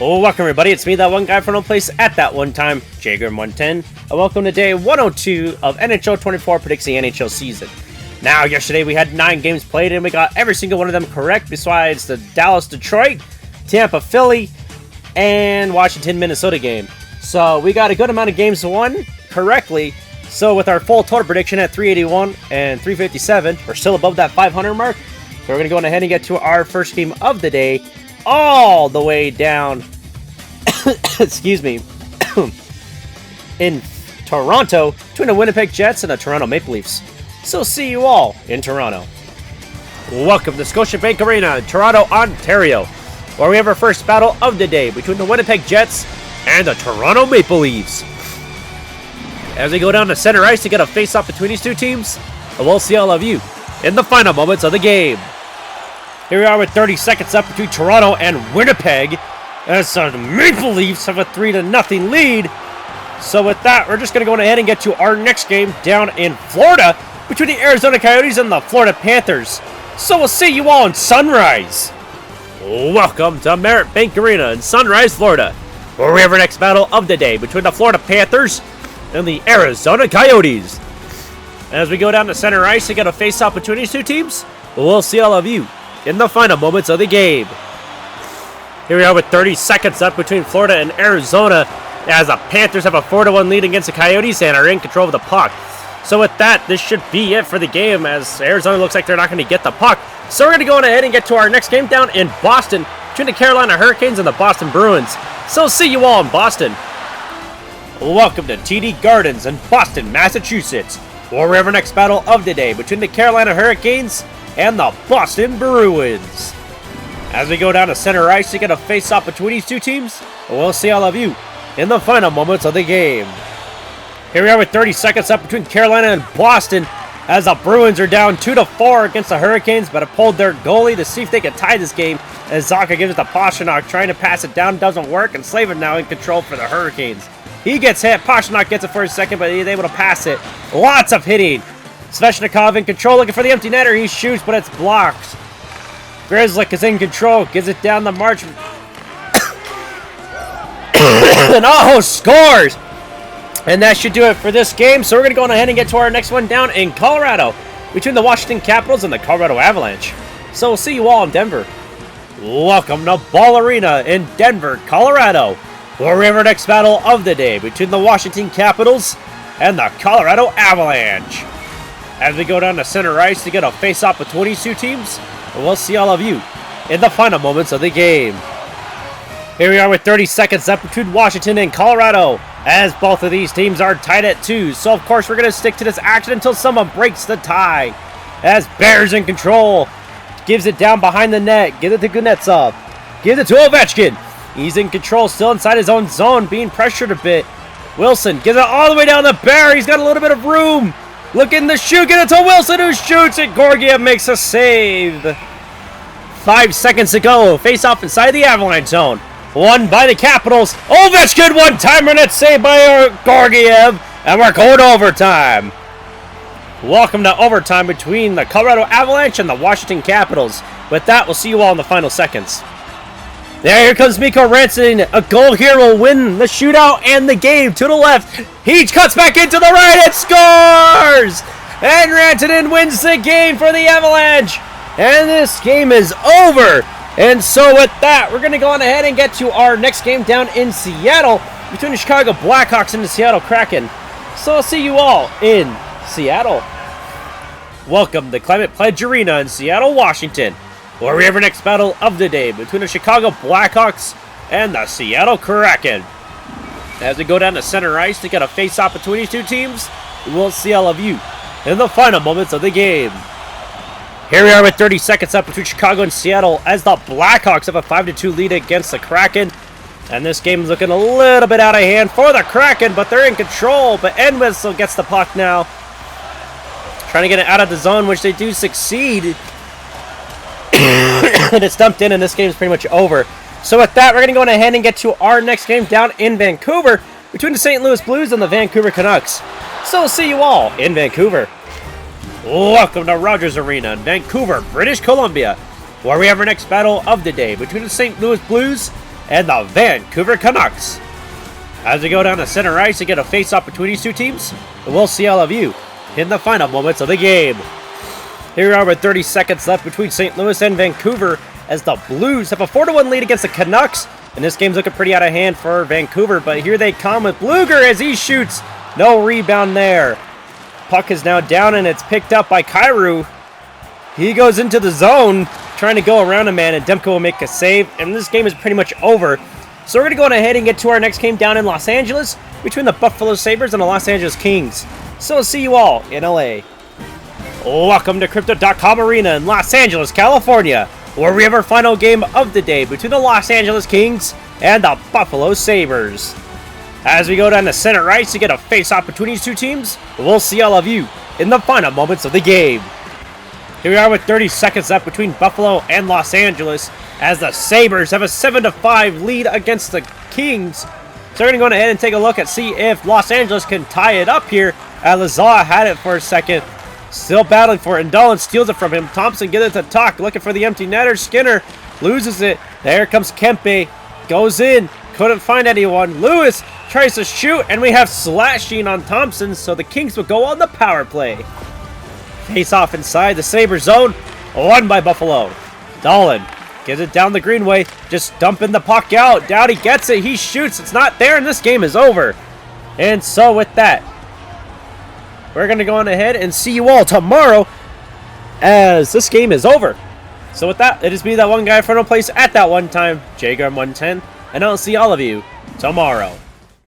Oh, welcome everybody, it's me, that one guy from no place at that one time, Jager110, and welcome to day 102 of NHL 24 predicts the NHL season. Now, yesterday we had 9 games played and we got every single one of them correct besides the Dallas-Detroit, Tampa-Philly, and Washington-Minnesota game. So we got a good amount of games won correctly, so with our full total prediction at 381 and 357, we're still above that 500 mark. So we're going to go ahead and get to our first game of the day, all the way down, excuse me, in Toronto, between the Winnipeg Jets and the Toronto Maple Leafs. So see you all in Toronto. Welcome to Scotiabank Arena in Toronto, Ontario, where we have our first battle of the day between the Winnipeg Jets and the Toronto Maple Leafs. As we go down to center ice to get a face-off between these two teams, and we'll see all of you in the final moments of the game. Here we are with 30 seconds up between Toronto and Winnipeg, as the Maple Leafs have a 3-0 lead. So with that, we're just going to go ahead and get to our next game down in Florida between the Arizona Coyotes and the Florida Panthers. So we'll see you all in Sunrise. Welcome to Merritt Bank Arena in Sunrise, Florida, where we have our next battle of the day between the Florida Panthers and the Arizona Coyotes. As we go down to center ice to get a face-off between these two teams, we'll see all of you in the final moments of the game. Here we are with 30 seconds up between Florida and Arizona, as the Panthers have a 4-1 lead against the Coyotes and are in control of the puck. So with that, this should be it for the game, as Arizona looks like they're not going to get the puck. So we're going to go ahead and get to our next game down in Boston between the Carolina Hurricanes and the Boston Bruins. So see you all in Boston. Welcome to TD Gardens in Boston, Massachusetts, where we have our next battle of the day between the Carolina Hurricanes and the Boston Bruins. As we go down to center ice to get a face-off between these two teams, we'll see all of you in the final moments of the game. Here we are with 30 seconds up between Carolina and Boston, as the Bruins are down 2-4 against the Hurricanes, but have pulled their goalie to see if they can tie this game, as Zacha gives it to Pastrnak, trying to pass it down, doesn't work, and Slavin now in control for the Hurricanes. He gets hit, Pastrnak gets it for a second, but he's able to pass it. Lots of hitting. Svechnikov in control, looking for the empty netter. He shoots, but it's blocked. Grzelcyk is in control, gives it down the march. And Aho scores! And that should do it for this game. So we're going to go ahead and get to our next one down in Colorado, between the Washington Capitals and the Colorado Avalanche. So we'll see you all in Denver. Welcome to Ball Arena in Denver, Colorado, where we have our next battle of the day between the Washington Capitals and the Colorado Avalanche. As we go down to center ice to get a face-off between these two teams, we'll see all of you in the final moments of the game. Here we are with 30 seconds up between Washington and Colorado, as both of these teams are tied at 2. So of course we're going to stick to this action until someone breaks the tie. As Bear's in control, gives it down behind the net, gives it to Kuznetsov, gives it to Ovechkin. He's in control, still inside his own zone, being pressured a bit. Wilson gives it all the way down the Bear. He's got a little bit of room. Looking to shoot, get it to Wilson, who shoots it. Georgiev makes a save. 5 seconds to go. Face off inside the Avalanche zone. Won by the Capitals. Ovechkin, one-timer, net save by Georgiev. And we're going to overtime. Welcome to overtime between the Colorado Avalanche and the Washington Capitals. With that, we'll see you all in the final seconds. Here comes Mikko Rantanen. A goal here will win the shootout and the game. To the left. He cuts back into the right and scores! And Rantanen wins the game for the Avalanche. And this game is over. And so with that, we're going to go on ahead and get to our next game down in Seattle between the Chicago Blackhawks and the Seattle Kraken. So I'll see you all in Seattle. Welcome to Climate Pledge Arena in Seattle, Washington, where we have our next battle of the day between the Chicago Blackhawks and the Seattle Kraken. As we go down to center ice to get a face-off between these two teams, we'll see all of you in the final moments of the game. Here we are with 30 seconds up between Chicago and Seattle, as the Blackhawks have a 5-2 lead against the Kraken. And this game is looking a little bit out of hand for the Kraken, but they're in control. But Entwistle gets the puck now, trying to get it out of the zone, which they do succeed. And it's dumped in, and this game is pretty much over. So with that, we're going to go ahead and get to our next game down in Vancouver between the St. Louis Blues and the Vancouver Canucks. So we'll see you all in Vancouver. Welcome to Rogers Arena in Vancouver, British Columbia, where we have our next battle of the day between the St. Louis Blues and the Vancouver Canucks. As we go down to center ice to get a face-off between these two teams, and we'll see all of you in the final moments of the game. Here we are with 30 seconds left between St. Louis and Vancouver as the Blues have a 4-1 lead against the Canucks. And this game's looking pretty out of hand for Vancouver, but here they come with Bluger as he shoots. No rebound there. Puck is now down and it's picked up by Kyrou. He goes into the zone, trying to go around a man, and Demko will make a save, and this game is pretty much over. So we're going to go on ahead and get to our next game down in Los Angeles between the Buffalo Sabres and the Los Angeles Kings. So we'll see you all in LA. Welcome to Crypto.com Arena in Los Angeles, California, where we have our final game of the day between the Los Angeles Kings and the Buffalo Sabres. As we go down to center ice to get a face-off between these two teams, we'll see all of you in the final moments of the game. Here we are with 30 seconds left between Buffalo and Los Angeles as the Sabres have a 7-5 lead against the Kings. So we're going to go ahead and take a look and see if Los Angeles can tie it up here. Lazaar had it for a second. Still battling for it, and Dolan steals it from him. Thompson gets it to Tuck, looking for the empty netter. Skinner loses it. There comes Kempe. Goes in. Couldn't find anyone. Lewis tries to shoot, and we have slashing on Thompson, so the Kings will go on the power play. Face off inside the Sabres zone. Won by Buffalo. Dolan gives it down the greenway. Just dumping the puck out. Doughty gets it. He shoots. It's not there, and this game is over. And so with that, we're going to go on ahead and see you all tomorrow as this game is over. So with that, it is me, that one guy from no place at that one time, Jager 110, and I'll see all of you tomorrow.